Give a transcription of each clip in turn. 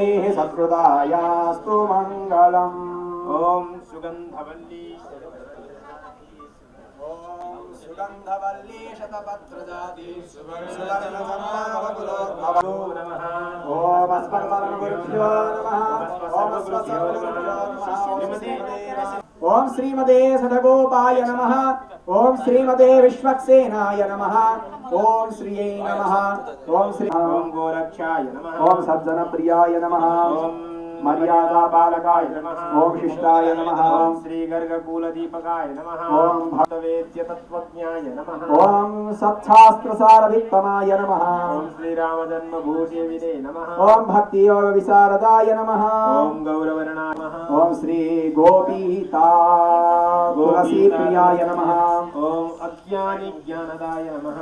श्रीमतेः सत्कृतायास्तु मङ्गलम्। ओम सुगंधवल्ली सुगंधवल्ली शतपत्रजाति सुवर्णसम्मानकुलोद्भवो नमः। ओम अस्मद्वर्णगुरुभ्यो नमः। ओम ओम श्रीमते सदगोपाय नमः। ओम श्रीमते विश्वक्सेनाय नमः। ओम श्रीये नमः। ओम श्री ओम गोरक्षाय नमः। ओम सज्जनप्रियाय नमः। ओम मर्यादा पालकाय नमः। ओम शिष्टाय नमः। ओम श्री गर्गकुलदीपकाय नमः। ओम भक्तवेद्य तत्त्वज्ञाय नमः। ओम सत्शास्त्रसारवित्तमाय नमः। ओम श्री रामजन्मभूषिविदे नमः। ओम भक्ति योग विशारदाय नमः। ओम गौरवर्णाय नमः। ओम श्री गोपीता तुलसी प्रियाय नमः। ओम अज्ञानी ज्ञानदाय नमः।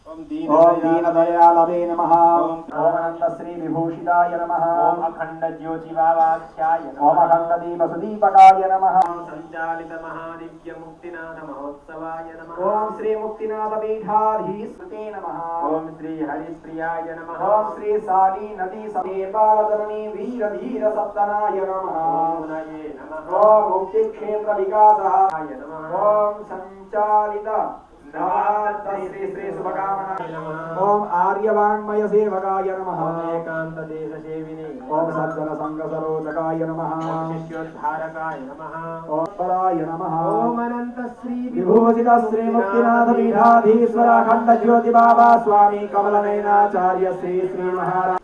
ओम दीनदयालवे नमः। ओम अनंत श्री विभूषिताय नमः। ओम अखंड ज्योतिबावाख्याय नमः। ओम अखंड दीप सुदीपकाय नमः। संचालित महादिव्य मुक्तिनाथ महोत्सवाय नमः। ओम श्री मुक्तिनाथ पीठाधीश्वते नमः। ओम श्री हरिप्रियाय नमः। ओम श्री साली नदी समेपालधरणी वीर धीर सप्तनाय नमः। ओम नये नमः। ओम मुक्ति क्षेत्र विकासाय नमः। ओम संचालित श्री श्री शुभकामनाय नमः। ओम आर्यवाङ्मय सेवकाय नमः। ओम एकांत देश सेविने। ओम सज्जन संग सरोजकाय नमः। ओम शिष्योद्धारकाय नमः। ओम पराय नमः। ओम अनंत श्री विभूषित श्री मुक्तिनाथ पीठाधीश्वर अखंड ज्योति बाबा स्वामी कमल नयनाचार्य श्री श्री महाराज